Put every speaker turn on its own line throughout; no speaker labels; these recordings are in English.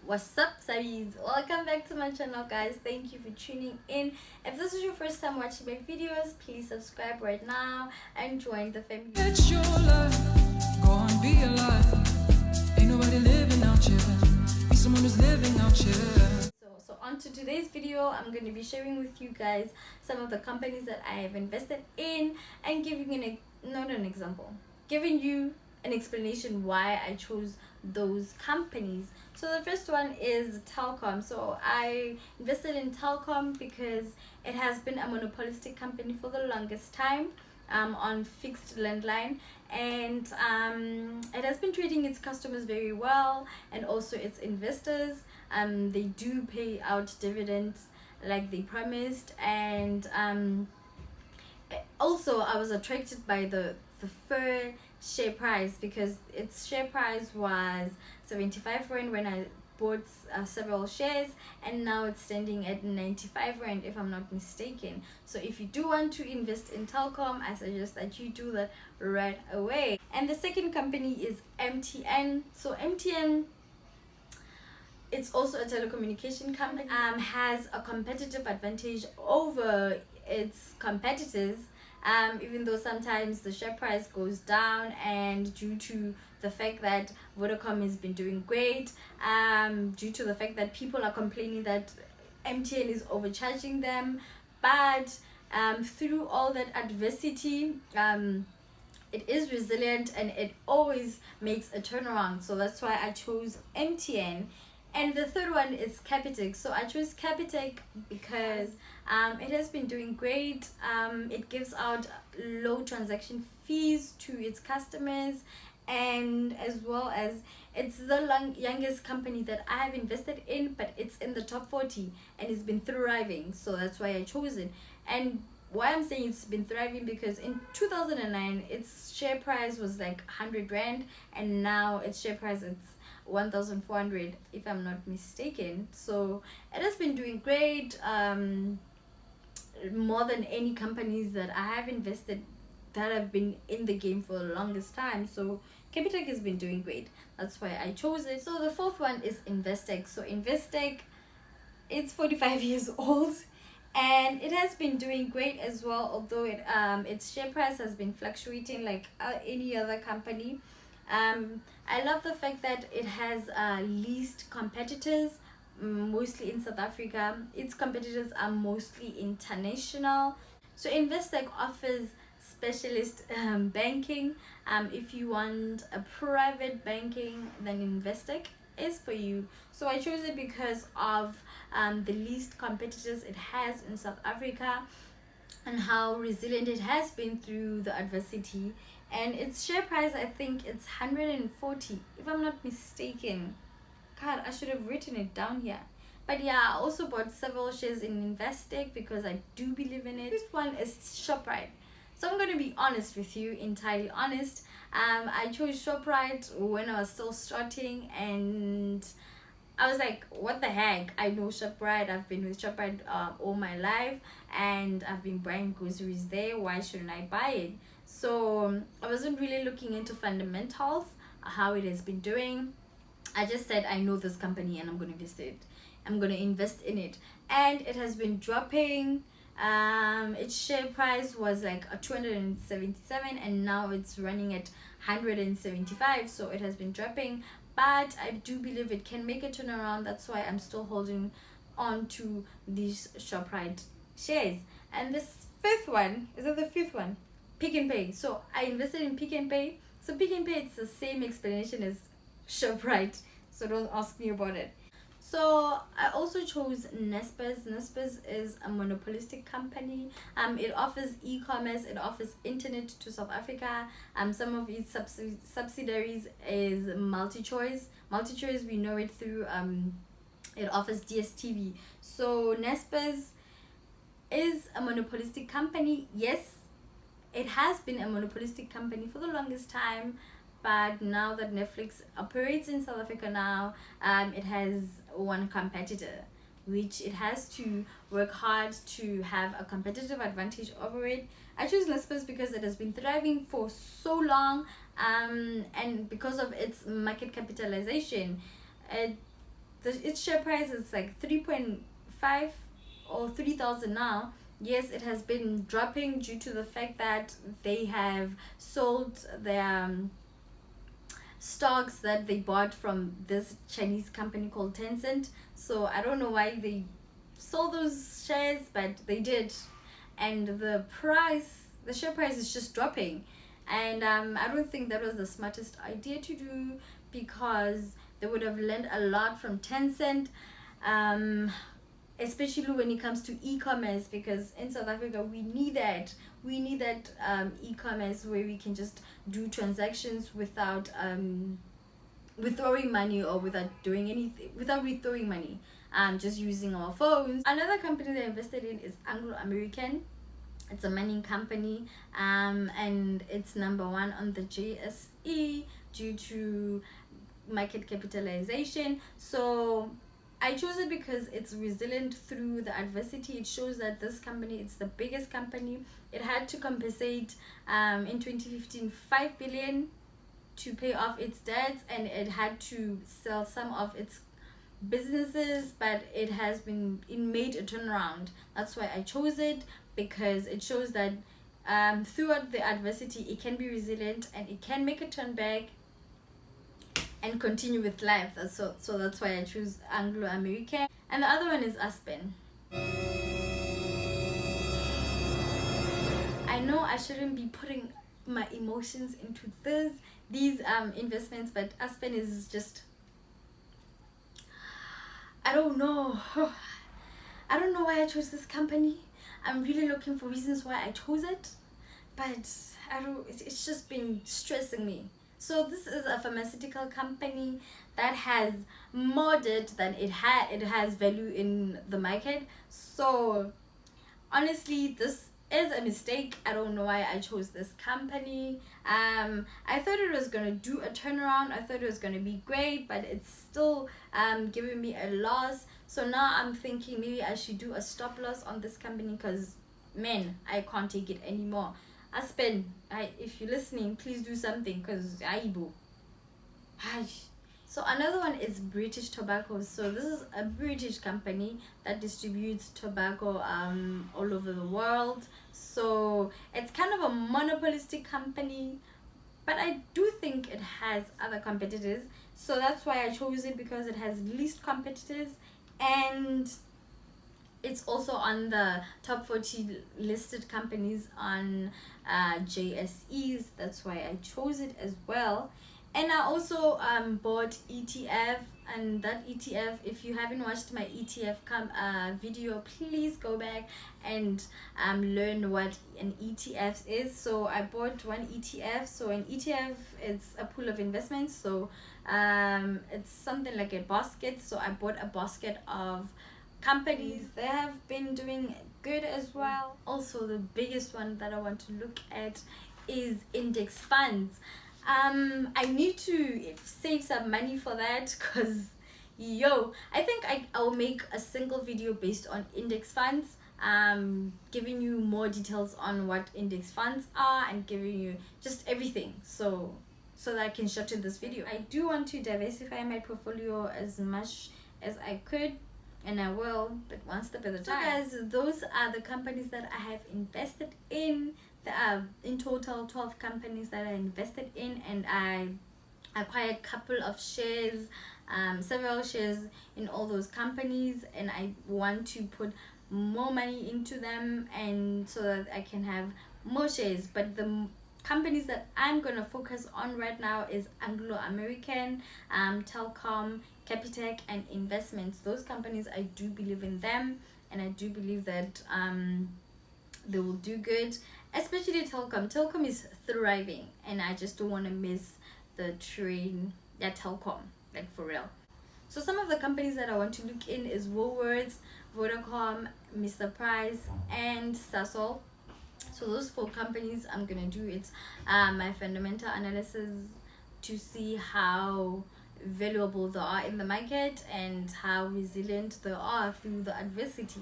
What's up, Sabis? Welcome back to my channel, guys. Thank you for tuning in. If this is your first time watching my videos, please subscribe right now and join the family.
It's your life, go on, be alive. Ain't nobody living out here. Be someone who's living out here.
So on to today's video, I'm going to be sharing with you guys some of the companies that I have invested in and giving giving you an explanation why I chose those companies. So the first one is Telecom. So I invested in Telecom because it has been a monopolistic company for the longest time on fixed landline, and it has been treating its customers very well and also its investors. They do pay out dividends like they promised, and also I was attracted by the fair share price because its share price was 75 rand when I bought several shares, and now it's standing at 95 rand if I'm not mistaken. So if you do want to invest in Telecom, I suggest that you do that right away. And the second company is MTN. So MTN, it's also a telecommunication company, has a competitive advantage over its competitors, even though sometimes the share price goes down, and due to the fact that Vodacom has been doing great, due to the fact that people are complaining that MTN is overcharging them, but through all that adversity, it is resilient and it always makes a turnaround. So that's why I chose MTN. And the third one is Capitec. So I chose Capitec because it has been doing great. It gives out low transaction fees to its customers, and as well as it's the youngest company that I have invested in, but it's in the top 40 and it's been thriving. So that's why I chose it. And why I'm saying it's been thriving, because in 2009 its share price was like 100 rand, and now its share price is 1,400 if I'm not mistaken. So it has been doing great, more than any companies that I have invested that have been in the game for the longest time. So Capitec has been doing great, that's why I chose it. So the fourth one is Investec. So Investec, it's 45 years old and it has been doing great as well, although its share price has been fluctuating like any other company. I love the fact that it has least competitors, mostly in South Africa. Its competitors are mostly international. So Investec offers specialist banking. If you want a private banking, then Investec is for you. So I chose it because of the least competitors it has in South Africa and how resilient it has been through the adversity. And its share price, I think it's 140 if I'm not mistaken. God, I should have written it down here. But yeah, I also bought several shares in Investec because I do believe in it. This one is ShopRite. So I'm going to be honest with you, entirely honest. I chose ShopRite when I was still starting, and I was like, what the heck? I know ShopRite. I've been with ShopRite all my life, and I've been buying groceries there. Why shouldn't I buy it? So I wasn't really looking into fundamentals, how it has been doing. I just said, I know this company and I'm going to invest it. I'm going to invest in it. And it has been dropping. Its share price was like a 277 and now it's running at 175. So it has been dropping, but I do believe it can make a turnaround. That's why I'm still holding on to these ShopRite shares. And this fifth one, is that the fifth one? Pick and Pay. So I invested in Pick and Pay. So Pick and Pay, it's the same explanation as ShopRite, so don't ask me about it. So I also chose Naspers. Naspers is a monopolistic company. It offers e-commerce, it offers internet to South Africa. Some of its subsidiaries is MultiChoice. MultiChoice, we know it through it offers DSTV. So Naspers is a monopolistic company. Yes, it has been a monopolistic company for the longest time, but now that Netflix operates in South Africa now, it has one competitor, which it has to work hard to have a competitive advantage over it. I chose Naspers because it has been thriving for so long, and because of its market capitalization. its share price is like 3.5 or 3,000 now. Yes, it has been dropping due to the fact that they have sold their stocks that they bought from this Chinese company called Tencent. So I don't know why they sold those shares, but they did. And the share price is just dropping. And I don't think that was the smartest idea to do, because they would have learned a lot from Tencent, especially when it comes to e-commerce, because in South Africa we need that e-commerce where we can just do transactions without withdrawing money, or without doing anything, without withdrawing money, just using our phones. Another company that I invested in is Anglo American. It's a mining company, and it's number 1 on the JSE due to market capitalization. So I chose it because it's resilient through the adversity. It shows that this company, it's the biggest company. It had to compensate in 2015 5 billion to pay off its debts, and it had to sell some of its businesses, but it made a turnaround. That's why I chose it, because it shows that throughout the adversity it can be resilient and it can make a turn back and continue with life. So that's why I choose Anglo American. And the other one is Aspen. I know I shouldn't be putting my emotions into these investments, but Aspen is just, I don't know why I chose this company. I'm really looking for reasons why I chose it, but it's just been stressing me. So this is a pharmaceutical company that has more debt than it has value in the market. So honestly, this is a mistake. I don't know why I chose this company. I thought it was gonna do a turnaround. I thought it was gonna be great, but it's still giving me a loss. So now I'm thinking maybe I should do a stop loss on this company, because man, I can't take it anymore. Aspen, if you're listening, please do something, because aibo. So another one is British Tobacco. So this is a British company that distributes tobacco all over the world. So it's kind of a monopolistic company, but I do think it has other competitors. So that's why I chose it, because it has least competitors, and it's also on the top 40 listed companies on JSEs. That's why I chose it as well. And I also bought ETF, and that ETF, if you haven't watched my ETF video, please go back and learn what an ETF is. So I bought one ETF. So an ETF is a pool of investments. So it's something like a basket. So I bought a basket of companies. They have been doing good as well. Also, the biggest one that I want to look at is index funds. I need to save some money for that, because I think I'll make a single video based on index funds, giving you more details on what index funds are and giving you just everything, so that I can shorten this video. I do want to diversify my portfolio as much as I could, and I will, but one step at a time. So guys, those are the companies that I have invested in. There are in total 12 companies that I invested in, and I acquired a couple of shares, several shares in all those companies, and I want to put more money into them, and so that I can have more shares. But the companies that I'm gonna focus on right now is Anglo American, Telecom, Capitec, and Investments. Those companies, I do believe in them, and I do believe that they will do good, especially Telecom. Telecom is thriving, and I just don't want to miss the train. Telecom, like for real. So some of the companies that I want to look in is Woolworths, Vodacom, Mr. Price, and Sasol. So those 4 companies I'm gonna do it's my fundamental analysis to see how valuable they are in the market and how resilient they are through the adversity,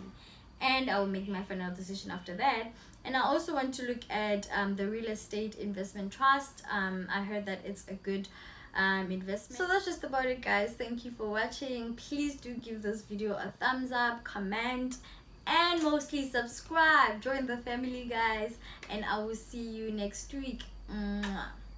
and I'll make my final decision after that. And I also want to look at the real estate investment trust. I heard that it's a good investment. So that's just about it, guys. Thank you for watching. Please do give this video a thumbs up, comment, and mostly subscribe. Join the family, guys, and I will see you next week. Mwah.